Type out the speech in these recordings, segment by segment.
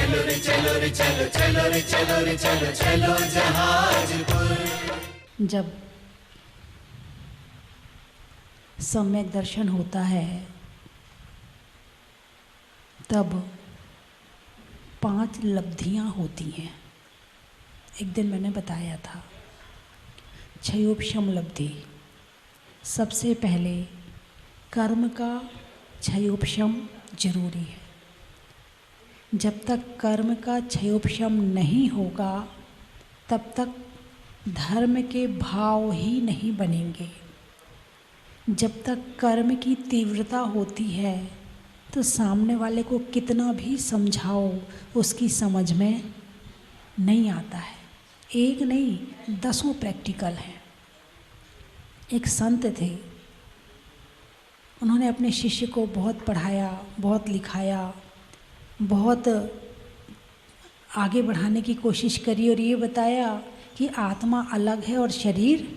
चलो रे चलो रे चलो चलो रे चलो रे चलो चलो जहाजपुर। जब सम्यक दर्शन होता है तब 5 लब्धियां होती हैं। एक दिन मैंने बताया था क्षयोपशम लब्धि। सबसे पहले कर्म का क्षयोपशम जरूरी है। जब तक कर्म का क्षयोपशम नहीं होगा तब तक धर्म के भाव ही नहीं बनेंगे। जब तक कर्म की तीव्रता होती है तो सामने वाले को कितना भी समझाओ उसकी समझ में नहीं आता है। एक नहीं 10 प्रैक्टिकल हैं। एक संत थे, उन्होंने अपने शिष्य को बहुत पढ़ाया, बहुत लिखाया, बहुत आगे बढ़ाने की कोशिश करी और ये बताया कि आत्मा अलग है और शरीर।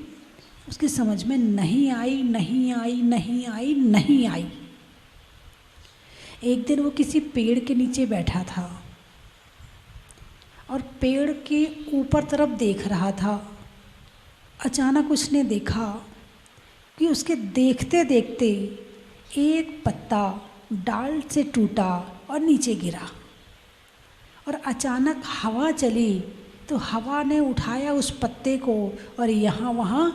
उसकी समझ में नहीं आई, नहीं आई, नहीं आई, नहीं आई। एक दिन वो किसी पेड़ के नीचे बैठा था और पेड़ के ऊपर तरफ देख रहा था। अचानक उसने देखा कि उसके देखते देखते एक पत्ता डाल से टूटा और नीचे गिरा और अचानक हवा चली तो हवा ने उठाया उस पत्ते को और यहाँ वहाँ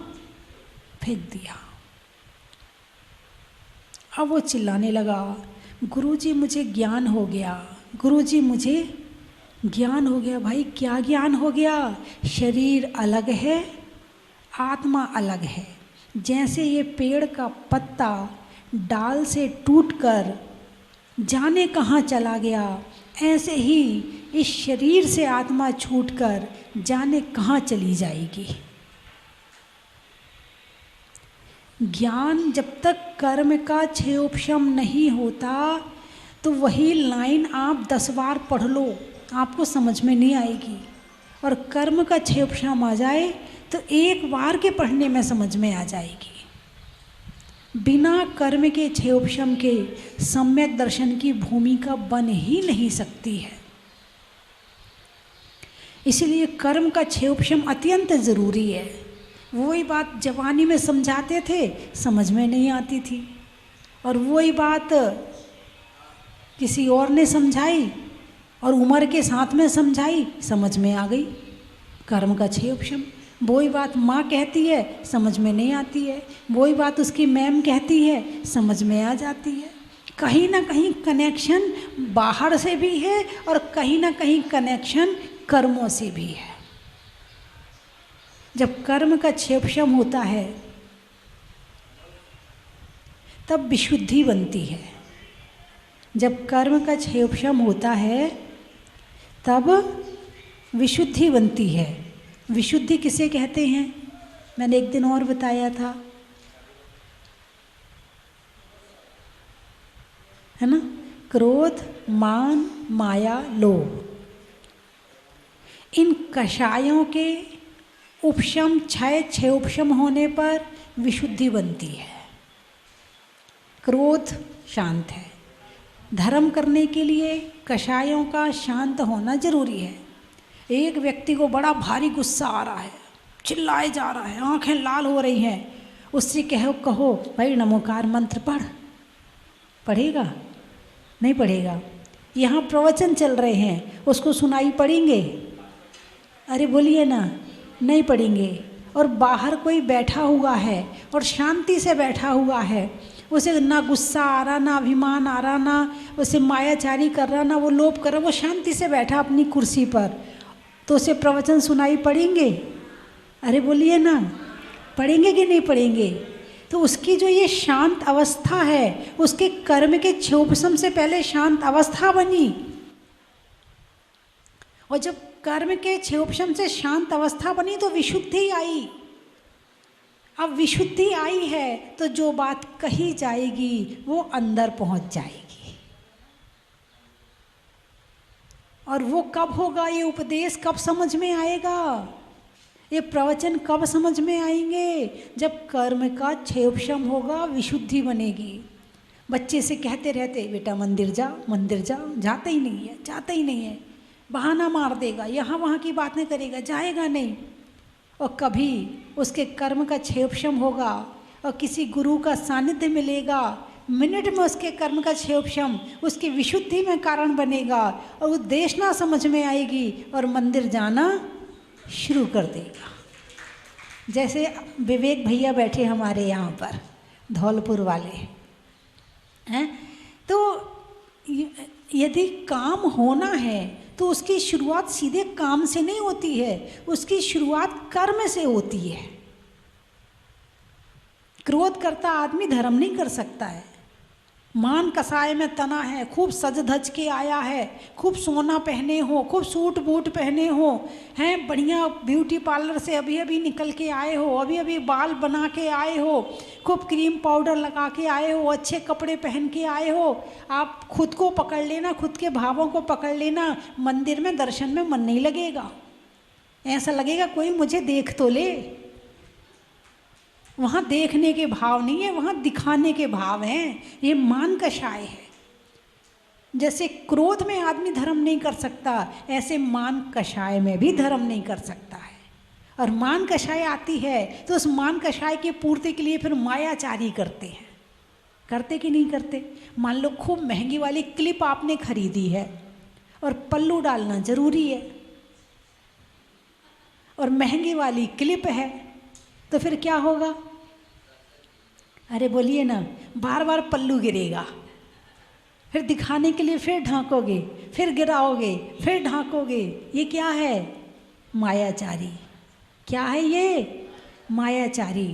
फेंक दिया। अब वो चिल्लाने लगा, गुरुजी मुझे ज्ञान हो गया, गुरुजी मुझे ज्ञान हो गया। भाई क्या ज्ञान हो गया? शरीर अलग है, आत्मा अलग है। जैसे ये पेड़ का पत्ता डाल से टूटकर जाने कहाँ चला गया, ऐसे ही इस शरीर से आत्मा छूटकर जाने कहाँ चली जाएगी। ज्ञान जब तक कर्म का क्षयोपशम नहीं होता तो वही लाइन आप 10 बार पढ़ लो, आपको समझ में नहीं आएगी। और कर्म का क्षयोपशम आ जाए तो एक बार के पढ़ने में समझ में आ जाएगी। बिना कर्म के क्षयोपशम के सम्यक दर्शन की भूमिका बन ही नहीं सकती है। इसलिए कर्म का क्षयोपशम अत्यंत ज़रूरी है। वही बात जवानी में समझाते थे, समझ में नहीं आती थी, और वही बात किसी और ने समझाई और उम्र के साथ में समझाई, समझ में आ गई। कर्म का क्षयोपशम। वही बात माँ कहती है, समझ में नहीं आती है। वही बात उसकी मैम कहती है, समझ में आ जाती है। कहीं ना कहीं कनेक्शन बाहर से भी है और कहीं ना कहीं कनेक्शन कर्मों से भी है। जब कर्म का क्षयोपशम होता है तब विशुद्धि बनती है। जब कर्म का क्षयोपशम होता है तब विशुद्धि बनती है। विशुद्धि किसे कहते हैं? मैंने एक दिन और बताया था, है ना? क्रोध, मान, माया, लोभ, इन कषायों के उपशम क्षयोपशम होने पर विशुद्धि बनती है। क्रोध शांत है। धर्म करने के लिए कषायों का शांत होना जरूरी है। एक व्यक्ति को बड़ा भारी गुस्सा आ रहा है, चिल्लाए जा रहा है, आंखें लाल हो रही हैं, उससे कहो भाई नमोकार मंत्र पढ़। पढ़ेगा? नहीं पढ़ेगा। यहाँ प्रवचन चल रहे हैं, उसको सुनाई पड़ेंगे? अरे बोलिए ना, नहीं पढ़ेंगे। और बाहर कोई बैठा हुआ है और शांति से बैठा हुआ है, उसे ना गुस्सा आ रहा, ना अभिमान आ रहा, ना उसे मायाचारी कर रहा, ना वो लोभ कर रहा, वो शांति से बैठा अपनी कुर्सी पर, तो उसे प्रवचन सुनाई पड़ेंगे? अरे बोलिए ना, पढ़ेंगे कि नहीं पढ़ेंगे? तो उसकी जो ये शांत अवस्था है, उसके कर्म के क्षयोपशम से पहले शांत अवस्था बनी, और जब कर्म के क्षयोपशम से शांत अवस्था बनी तो विशुद्धि आई। अब विशुद्धि आई है तो जो बात कही जाएगी वो अंदर पहुंच जाएगी। और वो कब होगा? ये उपदेश कब समझ में आएगा? ये प्रवचन कब समझ में आएंगे? जब कर्म का क्षयोपशम होगा, विशुद्धि बनेगी। बच्चे से कहते रहते बेटा मंदिर जाओ, मंदिर जाओ, जाता ही नहीं है, जाता ही नहीं है। बहाना मार देगा, यहाँ वहाँ की बातें करेगा, जाएगा नहीं। और कभी उसके कर्म का क्षेपशम होगा और किसी गुरु का सानिध्य मिलेगा, मिनट में उसके कर्म का क्षेपशम उसकी विशुद्धि में कारण बनेगा और उद्देश्य समझ में आएगी और मंदिर जाना शुरू कर देगा। जैसे विवेक भैया बैठे हमारे यहाँ पर, धौलपुर वाले हैं, तो यदि काम होना है तो उसकी शुरुआत सीधे काम से नहीं होती है, उसकी शुरुआत कर्म से होती है। क्रोध करता आदमी धर्म नहीं कर सकता है। मान कसाय में तना है, खूब सज धज के आया है, खूब सोना पहने हो, खूब सूट बूट पहने हो, हैं बढ़िया ब्यूटी पार्लर से अभी अभी निकल के आए हो, अभी अभी बाल बना के आए हो, खूब क्रीम पाउडर लगा के आए हो, अच्छे कपड़े पहन के आए हो, आप खुद को पकड़ लेना, खुद के भावों को पकड़ लेना, मंदिर में दर्शन में मन नहीं लगेगा। ऐसा लगेगा कोई मुझे देख तो ले। वहाँ देखने के भाव नहीं है, वहाँ दिखाने के भाव हैं। ये मान कषाय है। जैसे क्रोध में आदमी धर्म नहीं कर सकता, ऐसे मान कषाय में भी धर्म नहीं कर सकता है। और मान कषाय आती है तो उस मान कषाय की पूर्ति के लिए फिर मायाचारी करते हैं। करते कि नहीं करते? मान लो खूब महंगी वाली क्लिप आपने खरीदी है और पल्लू डालना जरूरी है, और महंगी वाली क्लिप है, तो फिर क्या होगा? अरे बोलिए ना, बार बार पल्लू गिरेगा, फिर दिखाने के लिए फिर ढांकोगे, फिर गिराओगे, फिर ढांकोगे। ये क्या है? मायाचारी। क्या है ये? मायाचारी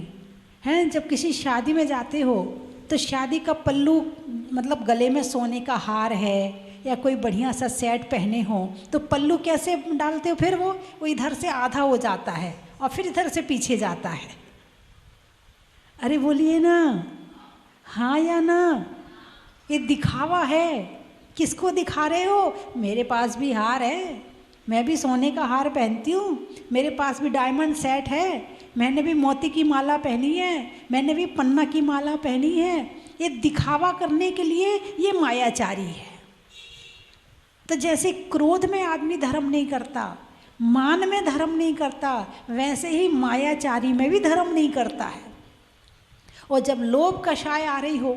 हैं। जब किसी शादी में जाते हो तो शादी का पल्लू, मतलब गले में सोने का हार है या कोई बढ़िया सा सेट पहने हो, तो पल्लू कैसे डालते हो? फिर वो इधर से आधा हो जाता है और फिर इधर से पीछे जाता है। अरे बोलिए ना, हाँ या ना? ये दिखावा है। किसको दिखा रहे हो? मेरे पास भी हार है, मैं भी सोने का हार पहनती हूँ, मेरे पास भी डायमंड सेट है, मैंने भी मोती की माला पहनी है, मैंने भी पन्ना की माला पहनी है। ये दिखावा करने के लिए ये मायाचारी है। तो जैसे क्रोध में आदमी धर्म नहीं करता, मान में धर्म नहीं करता, वैसे ही मायाचारी में भी धर्म नहीं करता है। और जब लोभ कषाय आ रही हो,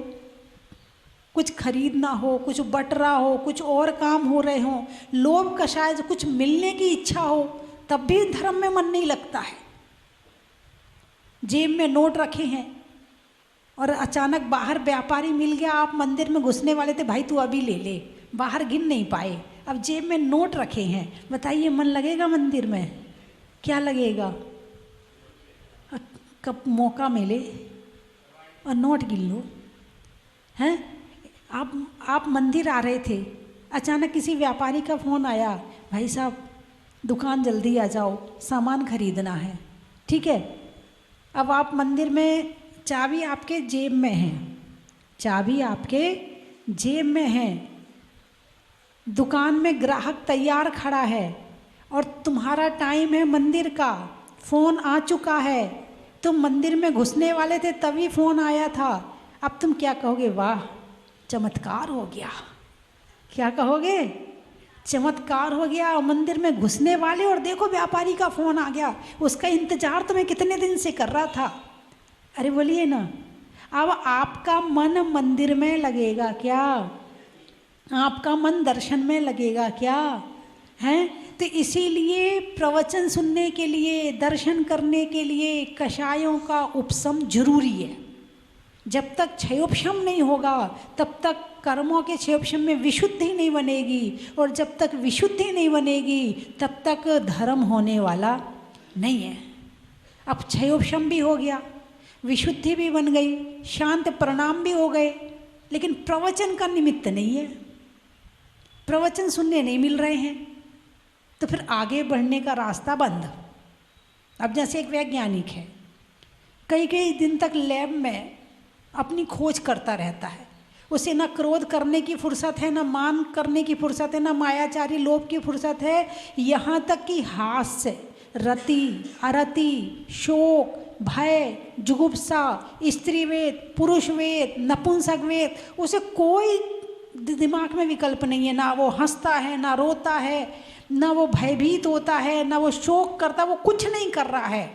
कुछ खरीदना हो, कुछ बट रहा हो, कुछ और काम हो रहे हो, लोभ कषाय, कुछ मिलने की इच्छा हो, तब भी धर्म में मन नहीं लगता है। जेब में नोट रखे हैं और अचानक बाहर व्यापारी मिल गया, आप मंदिर में घुसने वाले थे, भाई तू अभी ले ले, बाहर गिन नहीं पाए, अब जेब में नोट रखे हैं, बताइए मन लगेगा मंदिर में? क्या लगेगा? कब मौका मिले और नोट गिन लो। हैं? आप मंदिर आ रहे थे, अचानक किसी व्यापारी का फ़ोन आया, भाई साहब दुकान जल्दी आ जाओ, सामान खरीदना है। ठीक है, अब आप मंदिर में, चाबी आपके जेब में है, चाबी आपके जेब में है, दुकान में ग्राहक तैयार खड़ा है और तुम्हारा टाइम है मंदिर का, फ़ोन आ चुका है, तुम मंदिर में घुसने वाले थे तभी फ़ोन आया था। अब तुम क्या कहोगे? वाह चमत्कार हो गया। क्या कहोगे? चमत्कार हो गया, मंदिर में घुसने वाले और देखो व्यापारी का फ़ोन आ गया, उसका इंतज़ार तो मैं कितने दिन से कर रहा था। अरे बोलिए ना, अब आपका मन मंदिर में लगेगा क्या? आपका मन दर्शन में लगेगा क्या? हैं? तो इसीलिए प्रवचन सुनने के लिए, दर्शन करने के लिए कषायों का उपशम जरूरी है। जब तक क्षयोपशम नहीं होगा तब तक कर्मों के क्षयोपशम में विशुद्धि नहीं बनेगी, और जब तक विशुद्धि नहीं बनेगी तब तक धर्म होने वाला नहीं है। अब क्षयोपशम भी हो गया, विशुद्धि भी बन गई, शांत प्रणाम भी हो गए, लेकिन प्रवचन का निमित्त नहीं है, प्रवचन सुनने नहीं मिल रहे हैं, तो फिर आगे बढ़ने का रास्ता बंद। अब जैसे एक वैज्ञानिक है, कई कई दिन तक लैब में अपनी खोज करता रहता है, उसे ना क्रोध करने की फुर्सत है, ना मान करने की फुर्सत है, ना मायाचारी लोभ की फुर्सत है, यहाँ तक कि हास्य, रति, अरति, शोक, भय, जुगुप्सा, स्त्रीवेद, पुरुषवेद, नपुंसकवेद, उसे कोई दिमाग में विकल्प नहीं है। ना वो हंसता है, ना रोता है, ना वो भयभीत होता है, ना वो शोक करता, वो कुछ नहीं कर रहा है।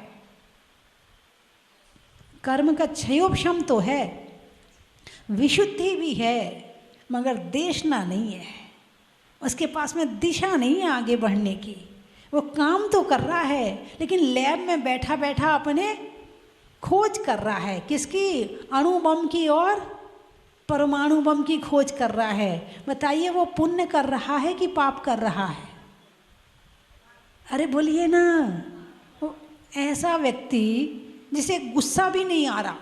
कर्म का क्षयोपशम तो है, विशुद्धि भी है, मगर देशना नहीं है। उसके पास में दिशा नहीं है आगे बढ़ने की। वो काम तो कर रहा है, लेकिन लैब में बैठा बैठा अपने खोज कर रहा है। किसकी? अणु बम की और परमाणु बम की खोज कर रहा है। बताइए वो पुण्य कर रहा है कि पाप कर रहा है? अरे बोलिए ना। वो ऐसा व्यक्ति जिसे गुस्सा भी नहीं आ रहा,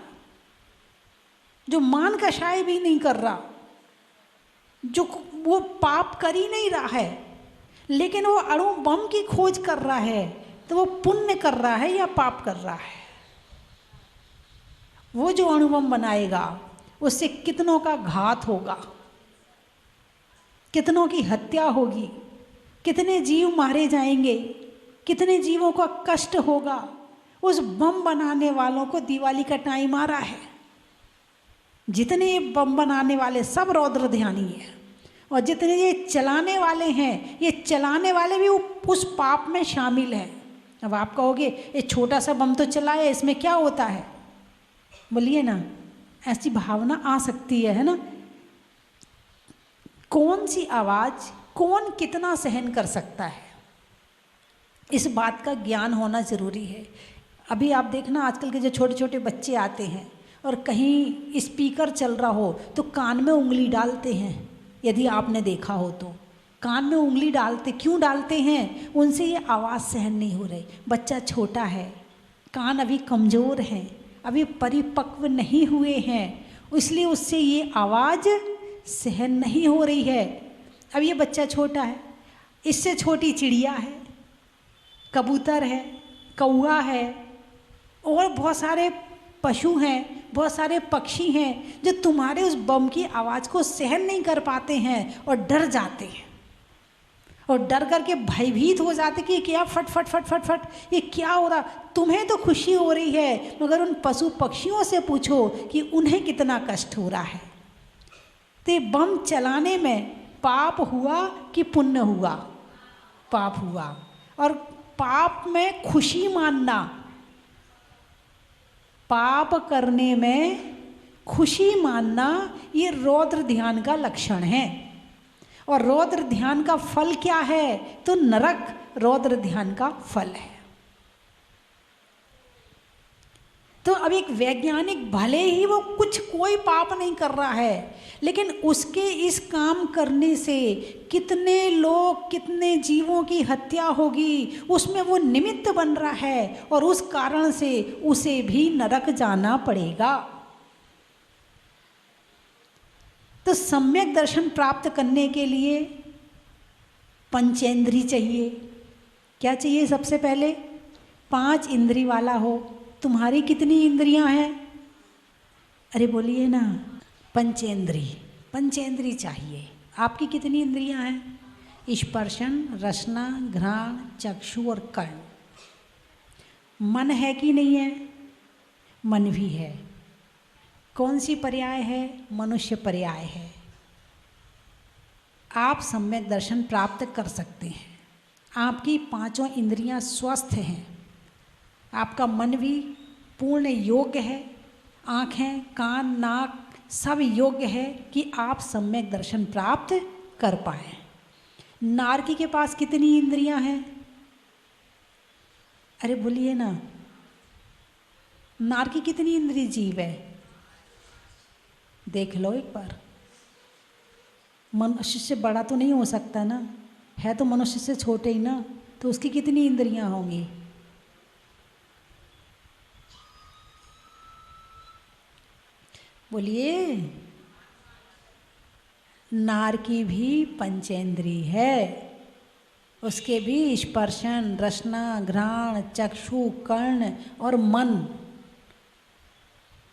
जो मान कषाय भी नहीं कर रहा, जो वो पाप कर ही नहीं रहा है, लेकिन वो अणु बम की खोज कर रहा है, तो वो पुण्य कर रहा है या पाप कर रहा है? वो जो अणु बम बनाएगा उससे कितनों का घात होगा, कितनों की हत्या होगी, कितने जीव मारे जाएंगे, कितने जीवों का कष्ट होगा। उस बम बनाने वालों को दिवाली का टाइम आ रहा है। जितने ये बम बनाने वाले सब रौद्र ध्यानी है, और जितने ये चलाने वाले हैं, ये चलाने वाले भी उस पाप में शामिल हैं। अब आप कहोगे ये छोटा सा बम तो चलाया, इसमें क्या होता है? बोलिए ना, ऐसी भावना आ सकती है ना? कौन सी आवाज़ कौन कितना सहन कर सकता है, इस बात का ज्ञान होना ज़रूरी है। अभी आप देखना, आजकल के जो छोटे छोटे बच्चे आते हैं और कहीं स्पीकर चल रहा हो तो कान में उंगली डालते हैं। यदि आपने देखा हो तो कान में उंगली डालते, क्यों डालते हैं? उनसे ये आवाज़ सहन नहीं हो रही। बच्चा छोटा है, कान अभी कमज़ोर हैं, अभी परिपक्व नहीं हुए हैं, इसलिए उससे ये आवाज़ सहन नहीं हो रही है। अब ये बच्चा छोटा है, इससे छोटी चिड़िया है, कबूतर है, कौआ है, और बहुत सारे पशु हैं, बहुत सारे पक्षी हैं जो तुम्हारे उस बम की आवाज़ को सहन नहीं कर पाते हैं और डर जाते हैं, और डर करके भयभीत हो जाते कि क्या फट फट फट फट फट ये क्या हो रहा। तुम्हें तो खुशी हो रही है, मगर उन पशु पक्षियों से पूछो कि उन्हें कितना कष्ट हो रहा है। तो ये बम चलाने में पाप हुआ कि पुण्य हुआ? पाप हुआ। और पाप में खुशी मानना, पाप करने में खुशी मानना, ये रौद्र ध्यान का लक्षण है। और रौद्र ध्यान का फल क्या है? तो नरक रौद्र ध्यान का फल है। तो अब एक वैज्ञानिक भले ही वो कोई पाप नहीं कर रहा है, लेकिन उसके इस काम करने से कितने लोग, कितने जीवों की हत्या होगी, उसमें वो निमित्त बन रहा है, और उस कारण से उसे भी नरक जाना पड़ेगा। तो सम्यक दर्शन प्राप्त करने के लिए पंचेंद्री चाहिए। क्या चाहिए? सबसे पहले 5 इंद्री वाला हो। तुम्हारी कितनी इंद्रियां हैं? अरे बोलिए ना। पंचेंद्री, पंचेंद्री चाहिए। आपकी कितनी इंद्रियां हैं? स्पर्शन, रसना, घ्राण, चक्षु और कर्ण। मन है कि नहीं है? मन भी है। कौन सी पर्याय है? मनुष्य पर्याय है। आप सम्यक दर्शन प्राप्त कर सकते हैं। आपकी 5 इंद्रियां स्वस्थ हैं, आपका मन भी पूर्ण योग्य है, आँखें, कान, नाक सब योग्य है कि आप सम्यक दर्शन प्राप्त कर पाएँ। नारकी के पास कितनी इंद्रियां हैं? अरे बोलिए ना। नारकी कितनी इंद्रिय जीव है? देख लो एक बार। मनुष्य से बड़ा तो नहीं हो सकता ना, है तो मनुष्य से छोटे ही ना, तो उसकी कितनी इंद्रियां होंगी? बोलिए। नार की भी पंचेंद्री है, उसके भी स्पर्शन, रसना, घ्राण, चक्षु, कर्ण और मन,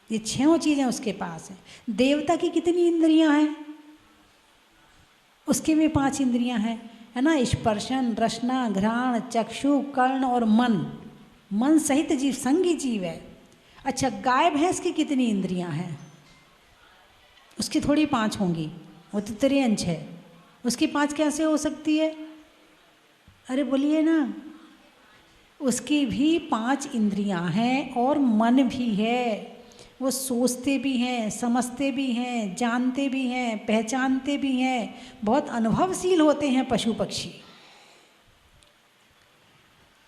ये 6 चीज़ें उसके पास हैं। देवता की कितनी इंद्रियां हैं? उसके भी 5 इंद्रियां हैं, है ना? स्पर्शन, रसना, घ्राण, चक्षु, कर्ण और मन। मन सहित जीव, संगी जीव है। अच्छा, गाय भैंस की कितनी इंद्रियां हैं? उसकी थोड़ी 5 होंगी, वो तो 3 अंश है। उसकी 5 कैसे हो सकती है? अरे बोलिए ना। उसकी भी 5 इंद्रियां हैं और मन भी है। वो सोचते भी हैं, समझते भी हैं, जानते भी हैं, पहचानते भी हैं, बहुत अनुभवशील होते हैं पशु पक्षी।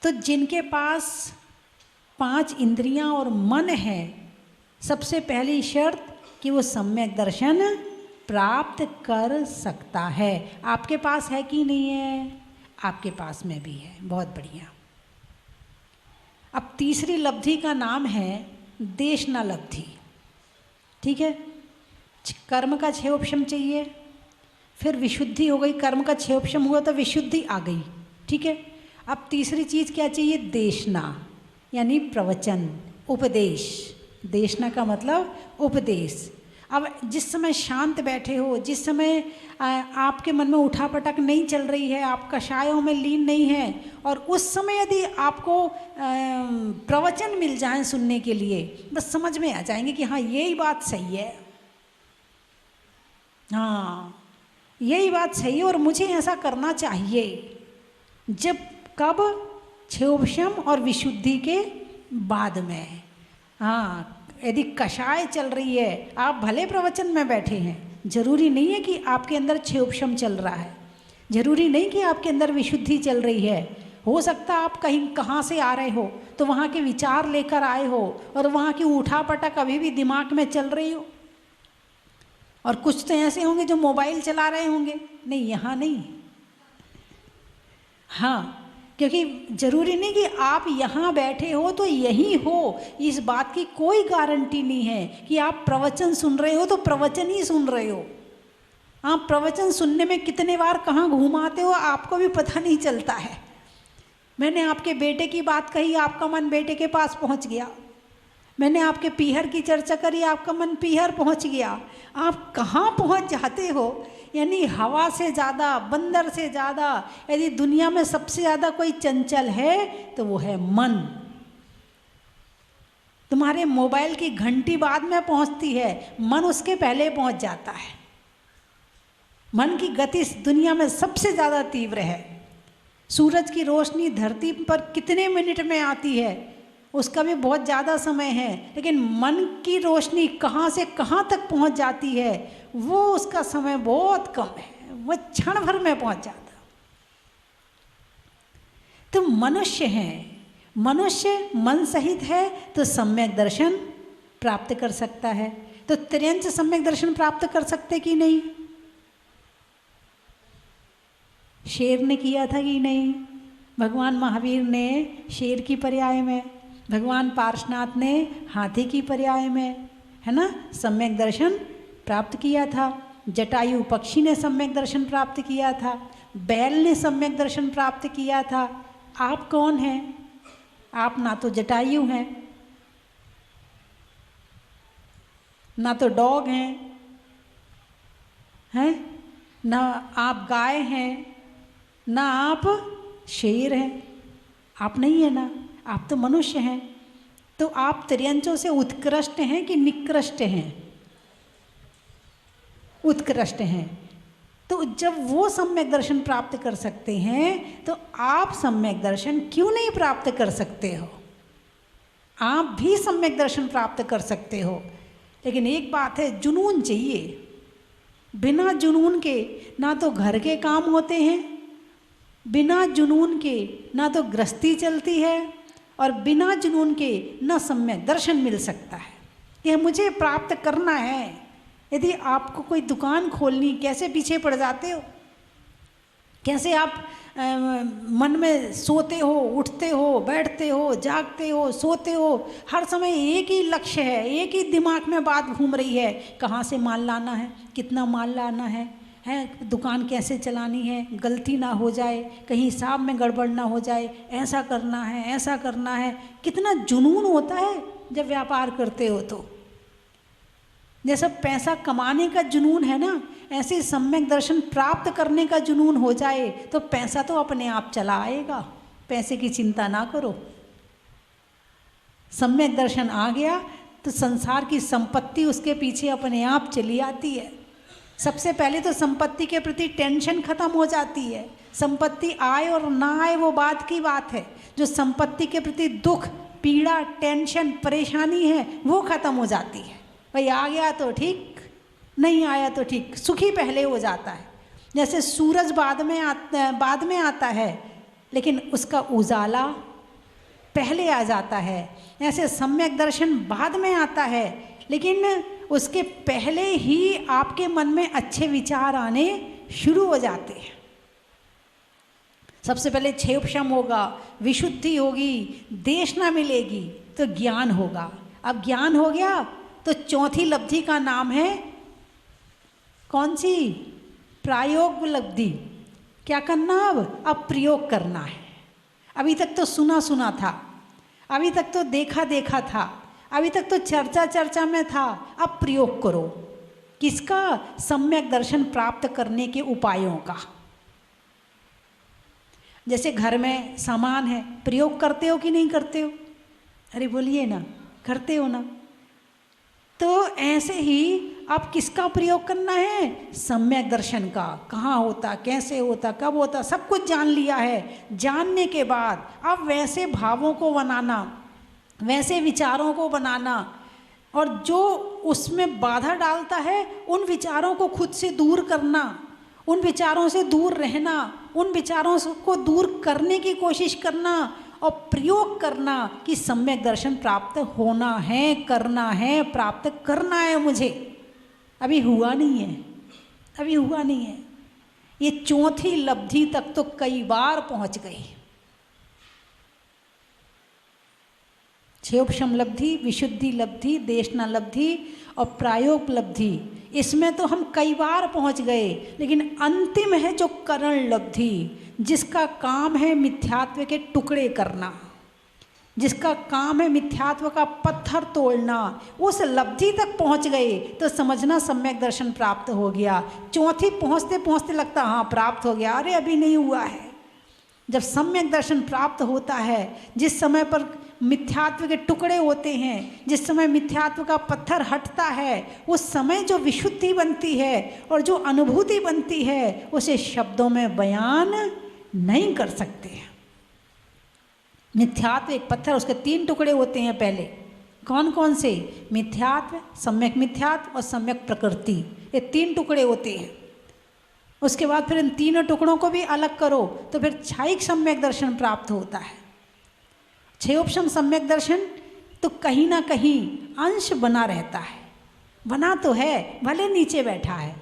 तो जिनके पास 5 इंद्रियां और मन है, सबसे पहली शर्त कि वो सम्यक दर्शन प्राप्त कर सकता है। आपके पास है कि नहीं है? आपके पास में भी है, बहुत बढ़िया। अब तीसरी लब्धि का नाम है देशना लब्धि। ठीक है, कर्म का 6 उपशम चाहिए, फिर विशुद्धि हो गई, कर्म का 6 उपशम हुआ तो विशुद्धि आ गई। ठीक है, अब तीसरी चीज़ क्या चाहिए? देशना, यानी प्रवचन, उपदेश। देशना का मतलब उपदेश। अब जिस समय शांत बैठे हो, जिस समय आपके मन में उठापटक नहीं चल रही है, आप कषायों में लीन नहीं है, और उस समय यदि आपको प्रवचन मिल जाए सुनने के लिए, बस समझ में आ जाएंगे कि हाँ यही बात सही है, हाँ यही बात सही है और मुझे ऐसा करना चाहिए। जब कब? 6 उपशम और विशुद्धि के बाद में। हाँ, यदि कषाय चल रही है, आप भले प्रवचन में बैठे हैं, जरूरी नहीं है कि आपके अंदर 6 उपशम चल रहा है, जरूरी नहीं कि आपके अंदर विशुद्धि चल रही है। हो सकता है आप कहीं कहाँ से आ रहे हो तो वहाँ के विचार लेकर आए हो और वहाँ की उठापटक अभी भी दिमाग में चल रही हो। और कुछ तो ऐसे होंगे जो मोबाइल चला रहे होंगे। नहीं, यहाँ नहीं। हाँ, क्योंकि जरूरी नहीं कि आप यहाँ बैठे हो तो यही हो, इस बात की कोई गारंटी नहीं है कि आप प्रवचन सुन रहे हो तो प्रवचन ही सुन रहे हो। आप प्रवचन सुनने में कितने बार कहाँ घूमाते हो आपको भी पता नहीं चलता है। मैंने आपके बेटे की बात कही, आपका मन बेटे के पास पहुँच गया। मैंने आपके पीहर की चर्चा करी, आपका मन पीहर पहुँच गया। आप कहाँ पहुँच जाते हो? यानी हवा से ज़्यादा, बंदर से ज़्यादा, यदि दुनिया में सबसे ज़्यादा कोई चंचल है तो वो है मन। तुम्हारे मोबाइल की घंटी बाद में पहुंचती है, मन उसके पहले पहुंच जाता है। मन की गति दुनिया में सबसे ज़्यादा तीव्र है। सूरज की रोशनी धरती पर कितने मिनट में आती है उसका भी बहुत ज़्यादा समय है, लेकिन मन की रोशनी कहाँ से कहाँ तक पहुँच जाती है वो उसका समय बहुत कम है, वो क्षण भर में पहुँच जाता। तो मनुष्य हैं, मनुष्य मन सहित है तो सम्यक दर्शन प्राप्त कर सकता है। तो त्रियंच सम्यक दर्शन प्राप्त कर सकते कि नहीं? शेर ने किया था कि नहीं? भगवान महावीर ने शेर की पर्याय में, भगवान पार्शनाथ ने हाथी की पर्याय में, है ना, सम्यक दर्शन प्राप्त किया था। जटायु पक्षी ने सम्यक दर्शन प्राप्त किया था, बैल ने सम्यक दर्शन प्राप्त किया था। आप कौन हैं? आप ना तो जटायु हैं, ना तो डॉग हैं, ना आप गाय हैं, ना आप शेर हैं। आप नहीं है ना, आप तो मनुष्य हैं। तो आप त्रियंचों से उत्कृष्ट हैं कि निकृष्ट हैं? उत्कृष्ट हैं। तो जब वो सम्यक दर्शन प्राप्त कर सकते हैं तो आप सम्यक दर्शन क्यों नहीं प्राप्त कर सकते हो? आप भी सम्यक दर्शन प्राप्त कर सकते हो, लेकिन एक बात है, जुनून चाहिए। बिना जुनून के ना तो घर के काम होते हैं, बिना जुनून के ना तो गृहस्थी चलती है, और बिना जुनून के ना सम्यक दर्शन मिल सकता है। यह मुझे प्राप्त करना है। यदि आपको कोई दुकान खोलनी, कैसे पीछे पड़ जाते हो? कैसे आप मन में सोते हो, उठते हो, बैठते हो, जागते हो, सोते हो, हर समय एक ही लक्ष्य है, एक ही दिमाग में बात घूम रही है, कहाँ से माल लाना है, कितना माल लाना है, दुकान कैसे चलानी है, गलती ना हो जाए, कहीं हिसाब में गड़बड़ ना हो जाए, ऐसा करना है, ऐसा करना है। कितना जुनून होता है जब व्यापार करते हो तो। जैसा पैसा कमाने का जुनून है ना, ऐसे सम्यक दर्शन प्राप्त करने का जुनून हो जाए तो पैसा तो अपने आप चला आएगा, पैसे की चिंता ना करो। सम्यक दर्शन आ गया तो संसार की संपत्ति उसके पीछे अपने आप चली आती है। सबसे पहले तो संपत्ति के प्रति टेंशन खत्म हो जाती है। संपत्ति आए और ना आए वो बात की बात है। जो संपत्ति के प्रति दुख, पीड़ा, टेंशन, परेशानी है वो खत्म हो जाती है। भाई आ गया तो ठीक, नहीं आया तो ठीक, सुखी पहले हो जाता है। जैसे सूरज बाद में आता है लेकिन उसका उजाला पहले आ जाता है, ऐसे सम्यक दर्शन बाद में आता है लेकिन उसके पहले ही आपके मन में अच्छे विचार आने शुरू हो जाते हैं। सबसे पहले क्षयोपशम होगा, विशुद्धि होगी, देशना मिलेगी तो ज्ञान होगा। अब ज्ञान हो गया तो चौथी लब्धि का नाम है कौन सी? प्रायोग लब्धि। क्या करना? अब प्रयोग करना है। अभी तक तो सुना सुना था, अभी तक तो देखा देखा था, अभी तक तो चर्चा चर्चा में था। अब प्रयोग करो। किसका? सम्यक दर्शन प्राप्त करने के उपायों का। जैसे घर में सामान है, प्रयोग करते हो कि नहीं करते हो? अरे बोलिए ना, करते हो ना? तो ऐसे ही अब किसका प्रयोग करना है? सम्यक दर्शन का। कहाँ होता, कैसे होता, कब होता, सब कुछ जान लिया है। जानने के बाद अब वैसे भावों को बनाना, वैसे विचारों को बनाना, और जो उसमें बाधा डालता है उन विचारों को खुद से दूर करना, उन विचारों से दूर रहना, उन विचारों को दूर करने की कोशिश करना और प्रयोग करना कि सम्यक दर्शन प्राप्त होना है, करना है, प्राप्त करना है मुझे। अभी हुआ नहीं है, अभी हुआ नहीं है। ये चौथी लब्धि तक तो कई बार पहुंच गई। क्षयोपशम लब्धि, विशुद्धि लब्धि, देशना लब्धि और प्रायोग लब्धि, इसमें तो हम कई बार पहुंच गए। लेकिन अंतिम है जो करण लब्धि, जिसका काम है मिथ्यात्व के टुकड़े करना, जिसका काम है मिथ्यात्व का पत्थर तोड़ना, उस लब्धि तक पहुंच गए तो समझना सम्यक दर्शन प्राप्त हो गया। चौथी पहुंचते पहुंचते लगता हाँ प्राप्त हो गया, अरे अभी नहीं हुआ है। जब सम्यक दर्शन प्राप्त होता है, जिस समय पर मिथ्यात्व के टुकड़े होते हैं, जिस समय मिथ्यात्व का पत्थर हटता है, उस समय जो विशुद्धि बनती है और जो अनुभूति बनती है उसे शब्दों में बयान नहीं कर सकते हैं। मिथ्यात्व एक पत्थर, उसके 3 टुकड़े होते हैं पहले। कौन कौन से? मिथ्यात्व, सम्यक मिथ्यात्व और सम्यक प्रकृति, ये 3 टुकड़े होते हैं। उसके बाद फिर इन तीनों टुकड़ों को भी अलग करो तो फिर क्षयिक सम्यक दर्शन प्राप्त होता है। क्षयोपशम सम्यक दर्शन तो कहीं ना कहीं अंश बना रहता है, बना तो है, भले नीचे बैठा है।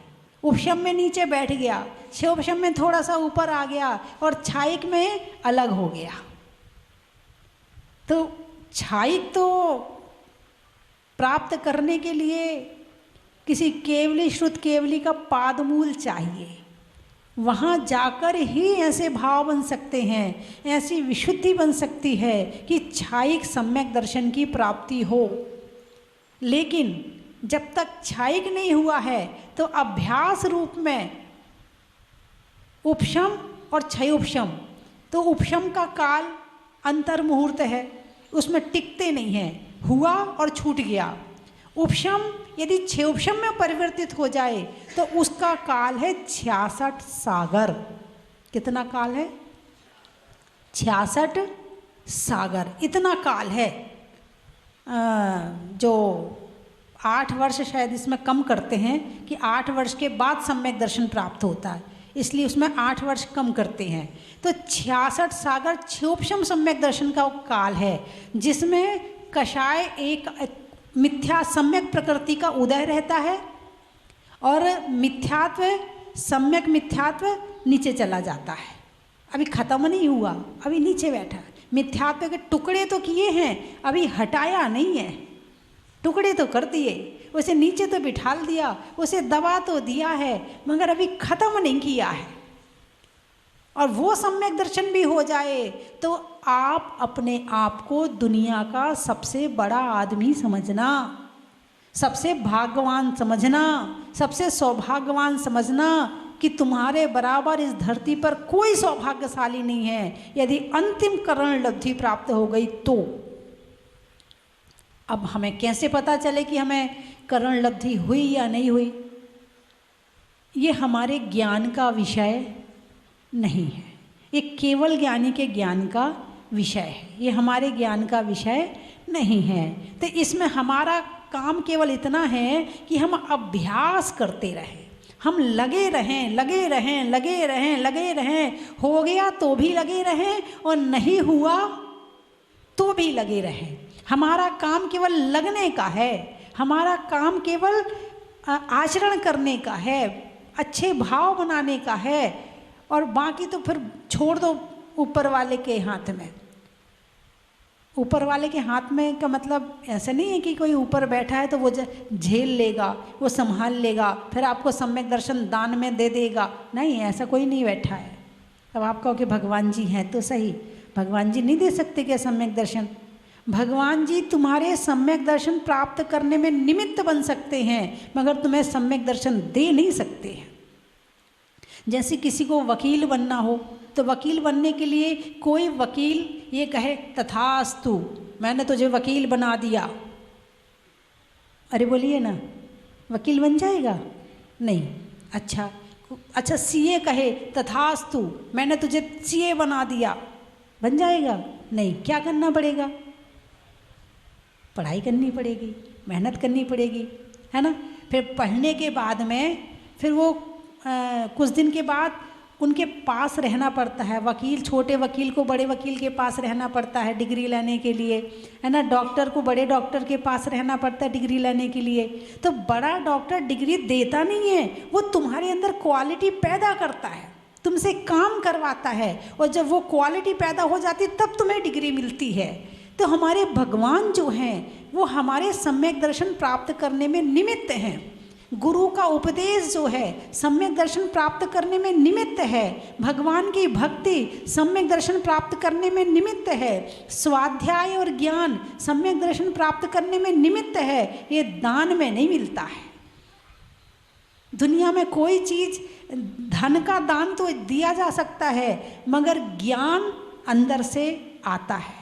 उपशम में नीचे बैठ गया, क्षयोपशम में थोड़ा सा ऊपर आ गया और क्षयिक में अलग हो गया। तो क्षयिक तो प्राप्त करने के लिए किसी केवली श्रुत केवली का पादमूल चाहिए। वहाँ जाकर ही ऐसे भाव बन सकते हैं, ऐसी विशुद्धि बन सकती है कि क्षयिक सम्यक दर्शन की प्राप्ति हो। लेकिन जब तक क्षयिक नहीं हुआ है तो अभ्यास रूप में उपशम और क्षयोपशम, तो उपशम का काल अंतर मुहूर्त है, उसमें टिकते नहीं हैं, हुआ और छूट गया। उपशम यदि क्षयोपशम में परिवर्तित हो जाए तो उसका काल है 66 सागर। कितना काल है? 66 सागर, इतना काल है। जो 8 वर्ष शायद इसमें कम करते हैं कि 8 वर्ष के बाद सम्यक दर्शन प्राप्त होता है, इसलिए उसमें 8 वर्ष कम करते हैं। तो 66 सागर क्षयोपशम सम्यक दर्शन का काल है, जिसमें कषाय एक मिथ्या सम्यक प्रकृति का उदय रहता है और मिथ्यात्व, सम्यक मिथ्यात्व नीचे चला जाता है। अभी खत्म नहीं हुआ, अभी नीचे बैठा है। मिथ्यात्व के टुकड़े तो किए हैं, अभी हटाया नहीं है। टुकड़े तो कर दिए, उसे नीचे तो बिठा दिया, उसे दबा तो दिया है, मगर अभी खत्म नहीं किया है। और वो सम्यक दर्शन भी हो जाए तो आप अपने आप को दुनिया का सबसे बड़ा आदमी समझना, सबसे भाग्यवान समझना, सबसे सौभाग्यवान समझना कि तुम्हारे बराबर इस धरती पर कोई सौभाग्यशाली नहीं है यदि अंतिम करण लब्धि प्राप्त हो गई तो। अब हमें कैसे पता चले कि हमें करण लब्धि हुई या नहीं हुई? ये हमारे ज्ञान का विषय नहीं है, ये केवल ज्ञानी के ज्ञान का विषय है, ये हमारे ज्ञान का विषय नहीं है। तो इसमें हमारा काम केवल इतना है कि हम अभ्यास करते रहें, हम लगे रहें लगे रहें लगे रहें लगे रहें, हो गया तो भी लगे रहें और नहीं हुआ तो भी लगे रहें। हमारा काम केवल लगने का है, हमारा काम केवल आचरण करने का है, अच्छे भाव बनाने का है, और बाकी तो फिर छोड़ दो ऊपर वाले के हाथ में। ऊपर वाले के हाथ में का मतलब ऐसा नहीं है कि कोई ऊपर बैठा है तो वो झेल लेगा, वो संभाल लेगा, फिर आपको सम्यक दर्शन दान में दे देगा। नहीं, ऐसा कोई नहीं बैठा है। अब आप कहो कि भगवान जी हैं तो सही, भगवान जी नहीं दे सकते क्या सम्यक दर्शन? भगवान जी तुम्हारे सम्यक दर्शन प्राप्त करने में निमित्त बन सकते हैं, मगर तुम्हें सम्यक दर्शन दे नहीं सकते हैं। जैसे किसी को वकील बनना हो तो वकील बनने के लिए कोई वकील ये कहे तथास्तु, मैंने तुझे वकील बना दिया, अरे बोलिए ना, वकील बन जाएगा? नहीं। अच्छा सीए कहे तथास्तु, मैंने तुझे सीए बना दिया, बन जाएगा? नहीं। क्या करना पड़ेगा? पढ़ाई करनी पड़ेगी, मेहनत करनी पड़ेगी, है ना। फिर पढ़ने के बाद में फिर वो कुछ दिन के बाद उनके पास रहना पड़ता है। वकील, छोटे वकील को बड़े वकील के पास रहना पड़ता है डिग्री लेने के लिए, है ना। डॉक्टर को बड़े डॉक्टर के पास रहना पड़ता है डिग्री लेने के लिए। तो बड़ा डॉक्टर डिग्री देता नहीं है, वो तुम्हारे अंदर क्वालिटी पैदा करता है, तुमसे काम करवाता है, और जब वो क्वालिटी पैदा हो जाती है तब तुम्हें डिग्री मिलती है। तो हमारे भगवान जो हैं वो हमारे सम्यक दर्शन प्राप्त करने में निमित्त हैं। गुरु का उपदेश जो है सम्यक दर्शन प्राप्त करने में निमित्त है। भगवान की भक्ति सम्यक दर्शन प्राप्त करने में निमित्त है। स्वाध्याय और ज्ञान सम्यक दर्शन प्राप्त करने में निमित्त है। ये दान में नहीं मिलता है। दुनिया में कोई चीज़, धन का दान तो दिया जा सकता है, मगर ज्ञान अंदर से आता है।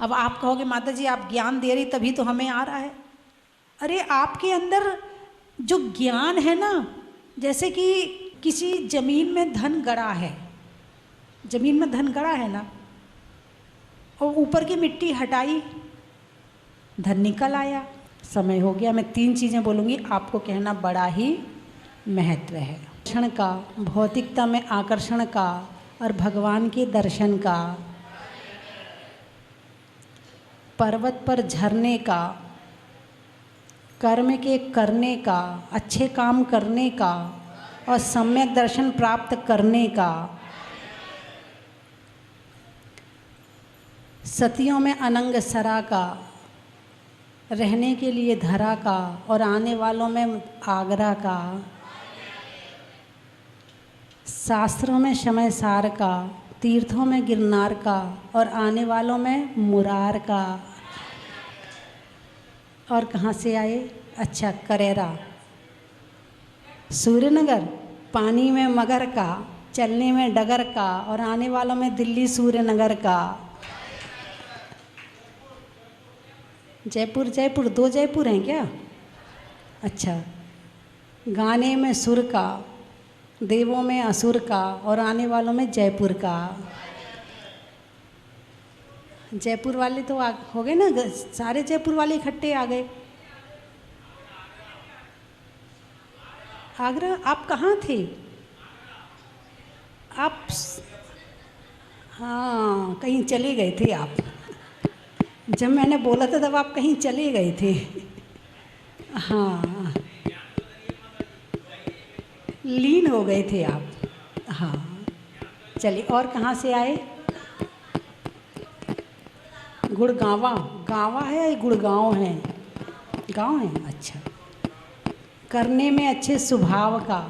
अब आप कहोगे माता जी आप ज्ञान दे रही तभी तो हमें आ रहा है। अरे आपके अंदर जो ज्ञान है ना, जैसे कि किसी जमीन में धन गड़ा है, जमीन में धन गड़ा है ना, और ऊपर की मिट्टी हटाई, धन निकल आया। समय हो गया, मैं 3 चीज़ें बोलूँगी, आपको कहना बड़ा ही महत्व है। आकर्षण का, भौतिकता में आकर्षण का और भगवान के दर्शन का, पर्वत पर झरने का, कर्म के करने का, अच्छे काम करने का और सम्यक दर्शन प्राप्त करने का, सतियों में अनंग सरा का, रहने के लिए धरा का और आने वालों में आगरा का, शास्त्रों में समय सार का, तीर्थों में गिरनार का और आने वालों में मुरार का। और कहाँ से आए? अच्छा, करेरा, सूर्यनगर, पानी में मगर का, चलने में डगर का और आने वालों में दिल्ली सूर्यनगर का। जयपुर, जयपुर 2 जयपुर हैं क्या? अच्छा, गाने में सुर का, देवों में असुर का और आने वालों में जयपुर का। जयपुर वाले तो हो गए ना, सारे जयपुर वाले इकट्ठे आ गए। आगरा, आप कहाँ थे? आप हाँ, कहीं चले गए थे आप। जब मैंने बोला था तब आप कहीं चले गए थे। हाँ, लीन हो गए थे आप। हाँ, चलिए, और कहाँ से आए? गुड़गावा, गावा है या गुड़गांव है? गांव है। अच्छा, करने में अच्छे स्वभाव का,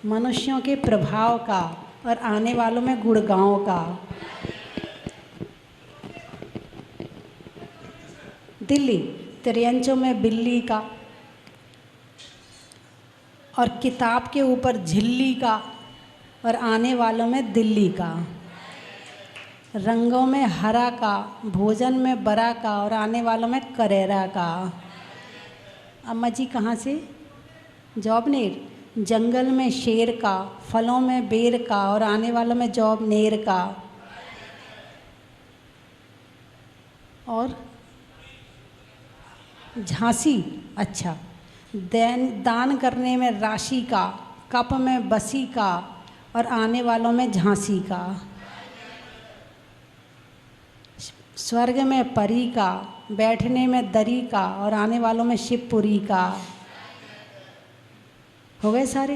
मनुष्यों के प्रभाव का और आने वालों में गुड़गांव का। दिल्ली, त्रियंचों में बिल्ली का और किताब के ऊपर झिल्ली का और आने वालों में दिल्ली का। रंगों में हरा का, भोजन में बरा का और आने वालों में करेरा का। अम्मा जी कहाँ से? जॉबनेर। जंगल में शेर का, फलों में बेर का और आने वालों में जॉब नेर का। और झांसी, अच्छा, दान करने में राशि का, कप में बसी का और आने वालों में झांसी का। स्वर्ग में परी का, बैठने में दरी का और आने वालों में शिवपुरी का। हो गए सारे?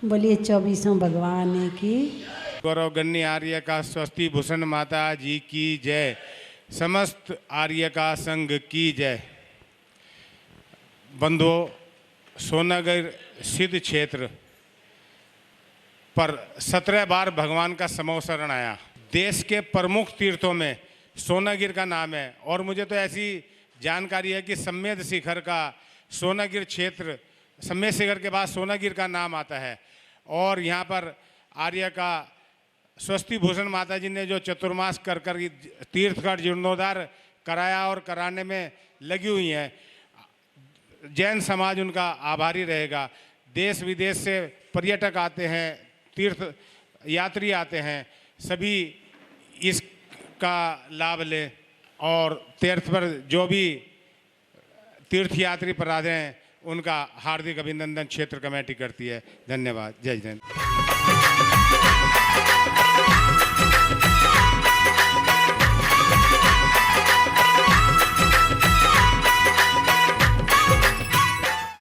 बोलिए 24 भगवान की। गौरव गन्नी आर्य का स्वस्ति भूषण माता जी की जय। समस्त आर्य का संघ की जय। बंधुओं, सोनागिर सिद्ध क्षेत्र पर 17 बार भगवान का समोसरण आया। देश के प्रमुख तीर्थों में सोनागिर का नाम है और मुझे तो ऐसी जानकारी है कि सम्मेद शिखर का सोनागिर क्षेत्र, सम्मेद शिखर के बाद सोनागिर का नाम आता है। और यहाँ पर आर्य का स्वस्ति भूषण माता जी ने जो चतुर्मास कर तीर्थ का जीर्णोद्धार कराया और कराने में लगी हुई हैं, जैन समाज उनका आभारी रहेगा। देश विदेश से पर्यटक आते हैं, तीर्थ यात्री आते हैं, सभी इसका लाभ लें और तीर्थ पर जो भी तीर्थ यात्री पधारे हैं उनका हार्दिक अभिनंदन क्षेत्र कमेटी करती है। धन्यवाद। जय जैन।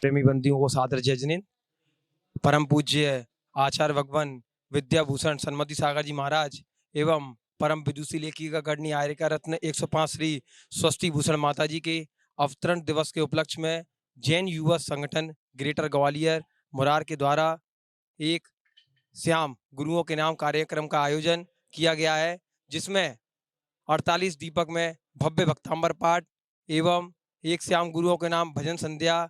प्रेमी बंदियों को सादर जय जिनेन्द्र। परम पूज्य आचार्य भगवान विद्याभूषण सन्मति सागर जी महाराज एवं परम विदुषी लेखिका गणनी आर्यका रत्न 105 श्री स्वस्ति भूषण माता जी के अवतरण दिवस के उपलक्ष्य में जैन युवा संगठन ग्रेटर ग्वालियर मुरार के द्वारा एक श्याम गुरुओं के नाम कार्यक्रम का आयोजन किया गया है, जिसमें 48 दीपक में भव्य भक्तांबर पाठ एवं एक श्याम गुरुओं के नाम भजन संध्या,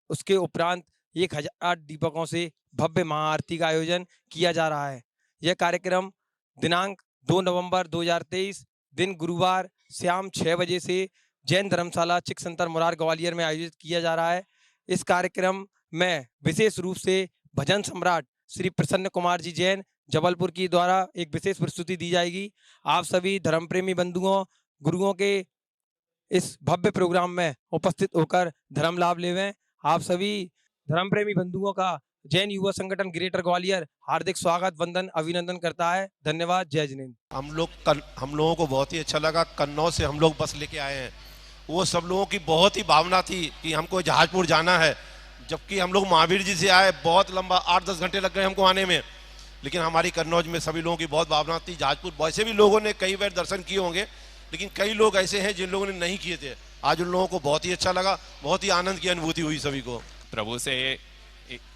उसके उपरांत 1000 दीपकों से भव्य महाआरती का आयोजन किया जा रहा है। यह कार्यक्रम दिनांक 2 नवंबर 2023 दिन गुरुवार शाम 6 बजे से जैन धर्मशाला चिक सेंटर मुरार ग्वालियर में आयोजित किया जा रहा है। इस कार्यक्रम में विशेष रूप से भजन सम्राट श्री प्रसन्न कुमार जी जैन जबलपुर की द्वारा एक विशेष प्रस्तुति दी जाएगी। आप सभी धर्म प्रेमी बंधुओं गुरुओं के इस भव्य प्रोग्राम में उपस्थित होकर धर्म लाभ लेवें। आप सभी धर्म प्रेमी बंधुओं का जैन युवा संगठन ग्रेटर ग्वालियर हार्दिक स्वागत वंदन अभिनंदन करता है। धन्यवाद। जय जिनेन्द्र। हम लोगों को बहुत ही अच्छा लगा। कन्नौज से हम लोग बस लेके आए हैं। वो सब लोगों की बहुत ही भावना थी कि हमको जहाजपुर जाना है, जबकि हम लोग महावीर जी से आए, बहुत लंबा 8-10 घंटे लग गए हमको आने में, लेकिन हमारी कन्नौज में सभी लोगों की बहुत भावना थी। जहाजपुर वैसे भी लोगों ने कई बार दर्शन किए होंगे, लेकिन कई लोग ऐसे हैं जिन लोगों ने नहीं किए थे। आज उन लोगों को बहुत ही अच्छा लगा, बहुत ही आनंद की अनुभूति हुई सभी को। प्रभु से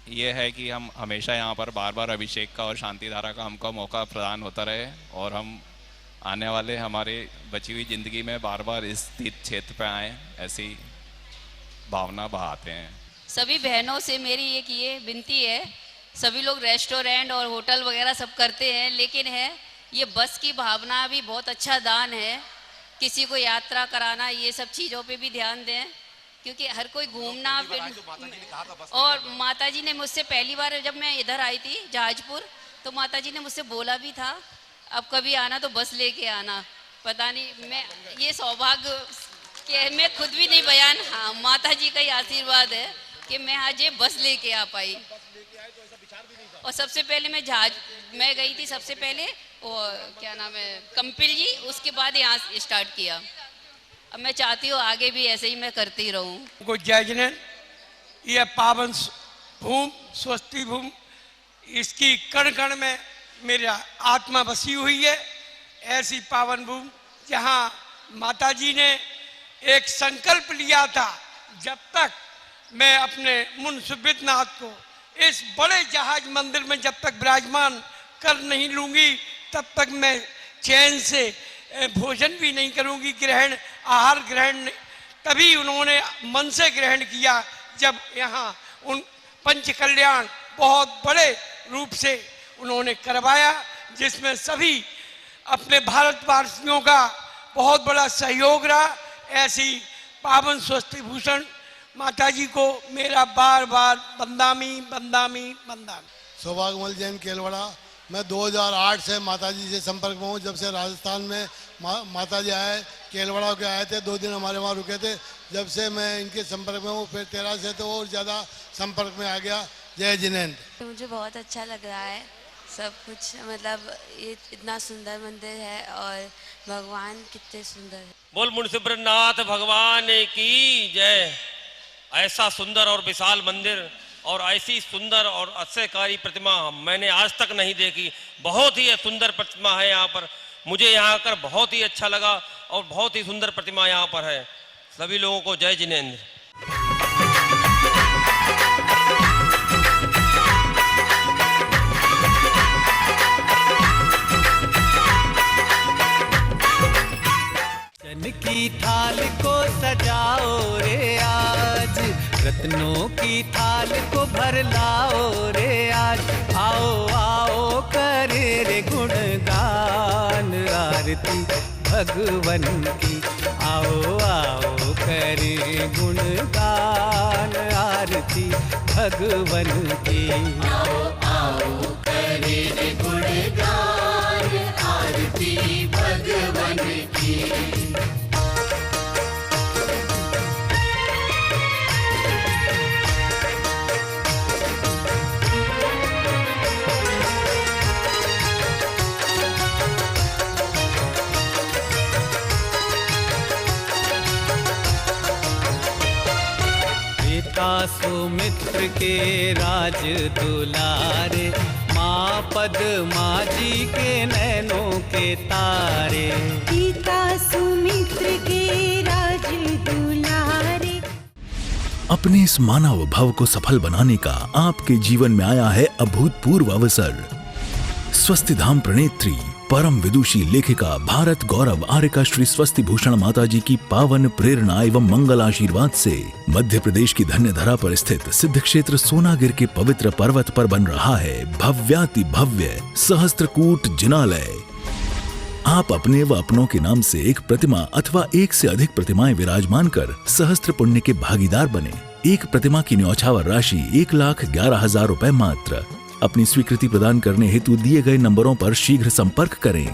ये है कि हम हमेशा यहाँ पर बार बार अभिषेक का और शांति धारा का हमको मौका प्रदान होता रहे और हम आने वाले हमारे बची हुई ज़िंदगी में बार बार इस तीर्थ क्षेत्र पर आएँ, ऐसी भावना बहाते हैं। सभी बहनों से मेरी एक ये विनती है, सभी लोग रेस्टोरेंट और होटल वगैरह सब करते हैं, लेकिन है ये बस की भावना भी बहुत अच्छा दान है। किसी को यात्रा कराना, ये सब चीज़ों पे भी ध्यान दें, क्योंकि हर कोई घूमना और माता जी ने मुझसे पहली बार जब मैं इधर आई थी जहाजपुर, तो माता जी ने मुझसे बोला भी था अब कभी आना तो बस लेके आना। पता नहीं, मैं ये सौभाग्य कि मैं खुद भी नहीं बयान, हाँ माता जी का ही आशीर्वाद है कि मैं आज ये बस लेके आ पाई। और सबसे पहले मैं गई थी सबसे पहले वो क्या नाम है कंपिल जी, उसके बाद यहाँ स्टार्ट किया। अब मैं चाहती हूँ आगे भी ऐसे ही मैं करती रहूँ। जय जिनेन्द्र। यह पावन भूमि स्वस्ति भूमि, इसकी कण कण में मेरा आत्मा बसी हुई है। ऐसी पावन भूमि जहाँ माता जी ने एक संकल्प लिया था, जब तक मैं अपने मुन सुबितनाथ को इस बड़े जहाज मंदिर में जब तक विराजमान कर नहीं लूंगी, तब तक मैं चैन से भोजन भी नहीं करूंगी, आहार ग्रहण तभी उन्होंने मन से ग्रहण किया जब यहाँ उन पंच कल्याण बहुत बड़े रूप से उन्होंने करवाया, जिसमें सभी अपने भारतवासियों का बहुत बड़ा सहयोग रहा। ऐसी पावन स्वस्ति भूषण माता जी को मेरा बार बार बंदामी बंदामी बंदामी। सौभाग्यमल जैन केलवाड़ा। मैं 2008 से माताजी से संपर्क में हूँ। जब से राजस्थान में माताजी आए, केलवाड़ा के आए थे, 2 दिन हमारे वहाँ रुके थे। जब से मैं इनके संपर्क में हूँ, फिर 13 से तो और ज़्यादा संपर्क में आ गया। जय जिनेंद्र। मुझे बहुत अच्छा लग रहा है सब कुछ, मतलब ये इतना सुंदर मंदिर है और भगवान कितने सुंदर है। बोल मुंशीब्रनाथ भगवान की जय। ऐसा सुंदर और विशाल मंदिर और ऐसी सुंदर और आश्चर्यकारी प्रतिमा मैंने आज तक नहीं देखी। बहुत ही सुंदर प्रतिमा है यहाँ पर। मुझे यहाँ आकर बहुत ही अच्छा लगा और बहुत ही सुंदर प्रतिमा यहाँ पर है। सभी लोगों को जय जिनेंद्र। चन की थाल को सजाओ रे आज, रत्नों की थाल को भर लाओ रे आज। आओ आओ करे रे गुणगान आरती भगवन की। आओ आओ करे गुणगान आरती भगवन की। आओ आओ करे रे गुणगान आरती भगवन की। सुमित्र के राज दुलारे, माँ पद्मा जी के नैनों के तारे। पिता सुमित्र के राज दुलारे। अपने इस मानव भव को सफल बनाने का आपके जीवन में आया है अभूतपूर्व अवसर। स्वस्ति धाम प्रणेत्री परम विदुषी लेखिका भारत गौरव आर्यका श्री स्वस्ति भूषण माताजी की पावन प्रेरणा एवं मंगल आशीर्वाद से मध्य प्रदेश की धन्य धरा पर स्थित सिद्ध क्षेत्र सोनागिर के पवित्र पर्वत पर बन रहा है भव्याति भव्य सहस्त्रकूट जिनालय। आप अपने व अपनों के नाम से एक प्रतिमा अथवा एक से अधिक प्रतिमाएं विराजमान कर सहस्त्र पुण्य के भागीदार बने। एक प्रतिमा की न्यौछावर राशि 1,11,000 रुपए मात्र। अपनी स्वीकृति प्रदान करने हेतु दिए गए नंबरों पर शीघ्र संपर्क करें।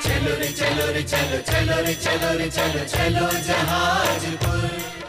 चलो रे चलो रे चलो चलो रे चलो रे चलो चलो जहाजपुर।